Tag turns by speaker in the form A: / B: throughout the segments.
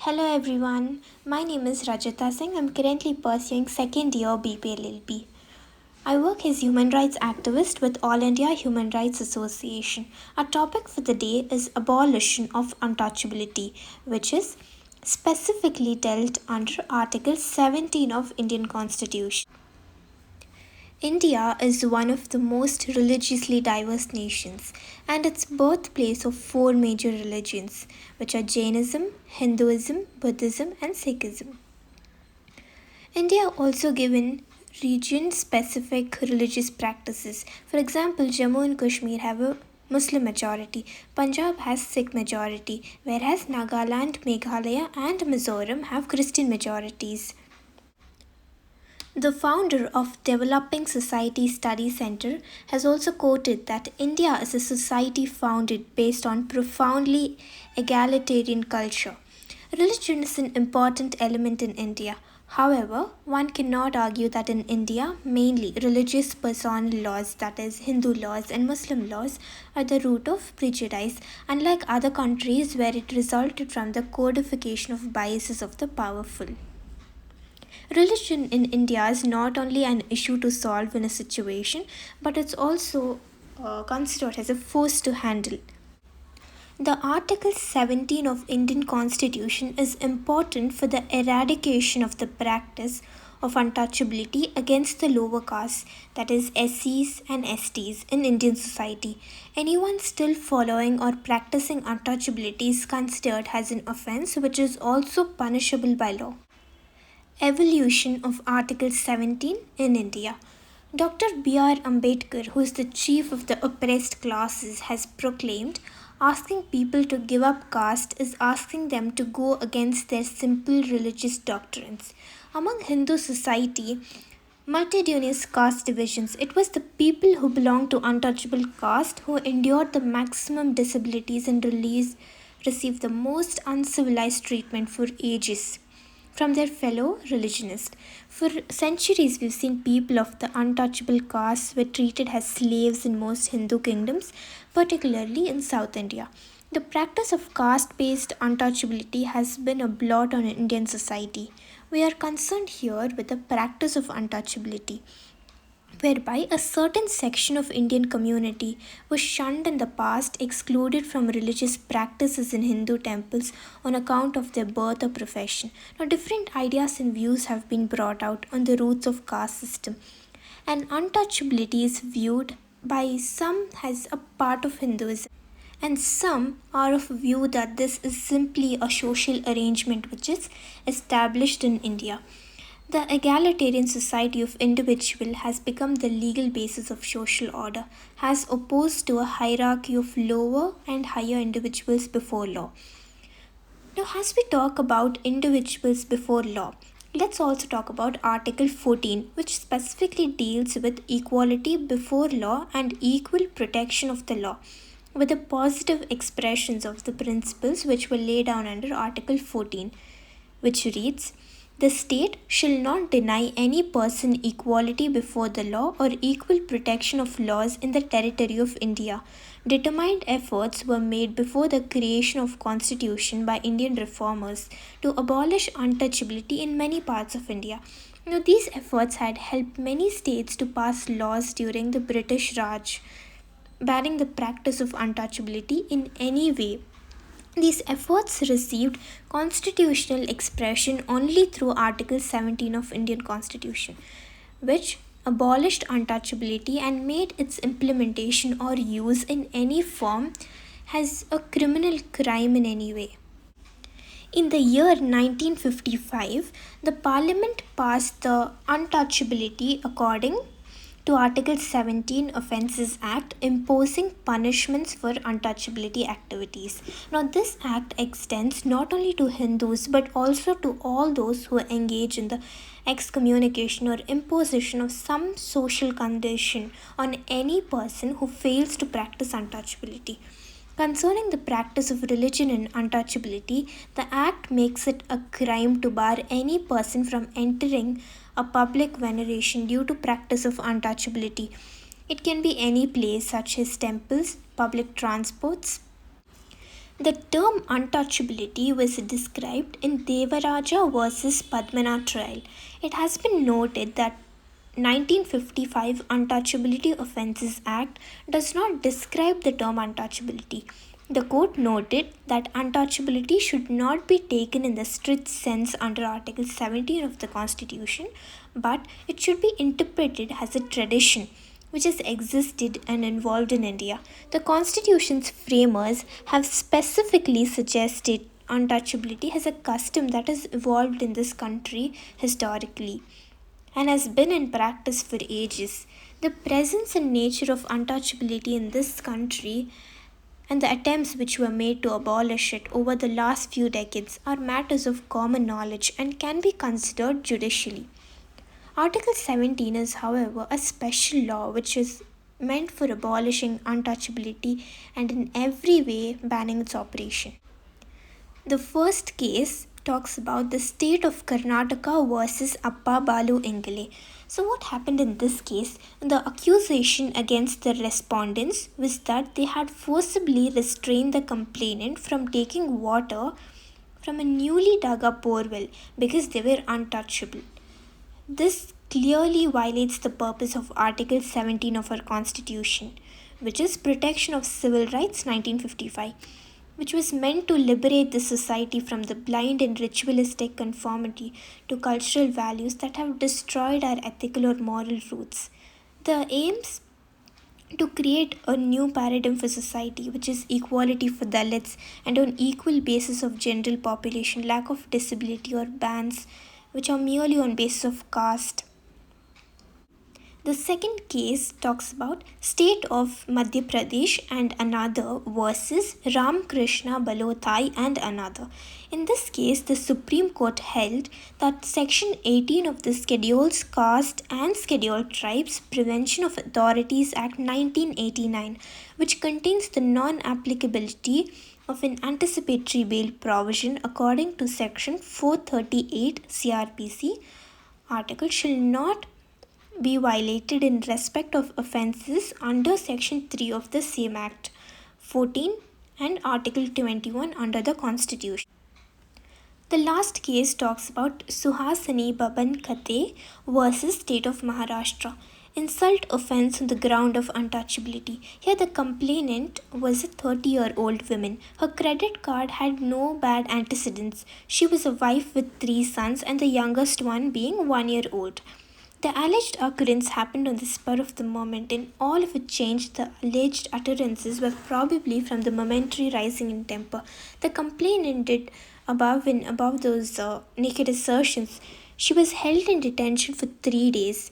A: Hello everyone, my name is Rajitha Singh. I'm currently pursuing second year BP LL.b. I work as human rights activist with All India Human Rights Association. Our topic for the day is Abolition of Untouchability, which is specifically dealt under Article 17 of Indian Constitution. India is one of the most religiously diverse nations, and it's birthplace of four major religions, which are Jainism, Hinduism, Buddhism, and Sikhism. India also given region-specific religious practices. For example, Jammu and Kashmir have a Muslim majority, Punjab has Sikh majority, whereas Nagaland, Meghalaya, and Mizoram have Christian majorities. The founder of Developing Society Study Center has also quoted that India is a society founded based on profoundly egalitarian culture. Religion is an important element in India. However, one cannot argue that in India, mainly religious personal laws, that is, Hindu laws and Muslim laws, are the root of prejudice, unlike other countries where it resulted from the codification of biases of the powerful. Religion in India is not only an issue to solve in a situation, but it's also considered as a force to handle. The Article 17 of Indian Constitution is important for the eradication of the practice of untouchability against the lower castes, that is SCs and STs in Indian society. Anyone still following or practicing untouchability is considered as an offence which is also punishable by law. Evolution of Article 17 in India. Dr. B.R. Ambedkar, who is the chief of the oppressed classes, has proclaimed asking people to give up caste is asking them to go against their simple religious doctrines. Among Hindu society, multitudinous caste divisions, it was the people who belonged to untouchable caste who endured the maximum disabilities and received the most uncivilized treatment for ages from their fellow religionists. For centuries, we've seen people of the untouchable castes were treated as slaves in most Hindu kingdoms, particularly in South India. The practice of caste based untouchability has been a blot on Indian society. We are concerned here with the practice of untouchability, whereby a certain section of Indian community was shunned in the past, excluded from religious practices in Hindu temples on account of their birth or profession. Now, different ideas and views have been brought out on the roots of caste system, and untouchability is viewed by some as a part of Hinduism, and some are of view that this is simply a social arrangement which is established in India. The egalitarian society of individual has become the legal basis of social order, as opposed to a hierarchy of lower and higher individuals before law. Now, as we talk about individuals before law, let's also talk about Article 14, which specifically deals with equality before law and equal protection of the law, with the positive expressions of the principles which were laid down under Article 14, which reads, the state shall not deny any person equality before the law or equal protection of laws in the territory of India. Determined efforts were made before the creation of constitution by Indian reformers to abolish untouchability in many parts of India. Now, these efforts had helped many states to pass laws during the British Raj, banning the practice of untouchability in any way. These efforts received constitutional expression only through Article 17 of Indian Constitution, which abolished untouchability and made its implementation or use in any form as a criminal crime in any way. In the year 1955, the Parliament passed the Untouchability according to Article 17 Offences Act imposing punishments for untouchability activities. Now, this act extends not only to Hindus but also to all those who engage in the excommunication or imposition of some social condition on any person who fails to practice untouchability. Concerning the practice of religion and untouchability, the Act makes it a crime to bar any person from entering a public veneration due to practice of untouchability. It can be any place such as temples, public transports, The term untouchability was described in Devaraja versus Padmanath trial. It has been noted that 1955 Untouchability Offences Act does not describe the term untouchability. The court noted that untouchability should not be taken in the strict sense under Article 17 of the Constitution, but it should be interpreted as a tradition which has existed and evolved in India. The Constitution's framers have specifically suggested untouchability as a custom that has evolved in this country historically and has been in practice for ages. The presence and nature of untouchability in this country and the attempts which were made to abolish it over the last few decades are matters of common knowledge and can be considered judicially. Article 17 is, however, a special law which is meant for abolishing untouchability and in every way banning its operation. The first case talks about the state of Karnataka versus Appa Balu Engale. So, what happened in this case? The accusation against the respondents was that they had forcibly restrained the complainant from taking water from a newly dug up borewell because they were untouchable. This clearly violates the purpose of Article 17 of our Constitution, which is Protection of Civil Rights 1955, which was meant to liberate the society from the blind and ritualistic conformity to cultural values that have destroyed our ethical or moral roots. The aims to create a new paradigm for society, which is equality for Dalits and on equal basis of general population, lack of disability or bans which are merely on basis of caste. The second case talks about state of Madhya Pradesh and another versus Ram Krishna Balotai and another. In this case, the Supreme Court held that Section 18 of the Schedules Caste and Scheduled Tribes Prevention of Authorities Act 1989, which contains the non-applicability of an anticipatory bail provision according to Section 438 CRPC article shall not be violated in respect of offences under Section 3 of the same Act 14 and Article 21 under the Constitution. The last case talks about Suhasini Baban Khate versus State of Maharashtra. Insult offence on the ground of untouchability. Here, the complainant was a 30-year-old woman. Her credit card had no bad antecedents. She was a wife with 3 sons, and the youngest one being 1 year old. The alleged occurrence happened on the spur of the moment. In all of it changed, the alleged utterances were probably from the momentary rising in temper. The complainant did above those naked assertions. She was held in detention for 3 days.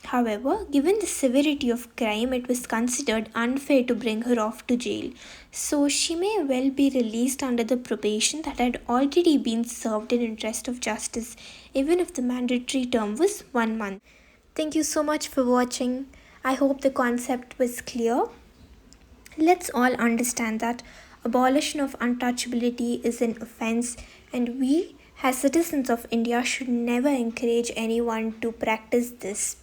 A: However, given the severity of crime, it was considered unfair to bring her off to jail. So she may well be released under the probation that had already been served in interest of justice, even if the mandatory term was 1 month. Thank you so much for watching. I hope the concept was clear. Let's all understand that abolition of untouchability is an offense, and we, as citizens of India, should never encourage anyone to practice this.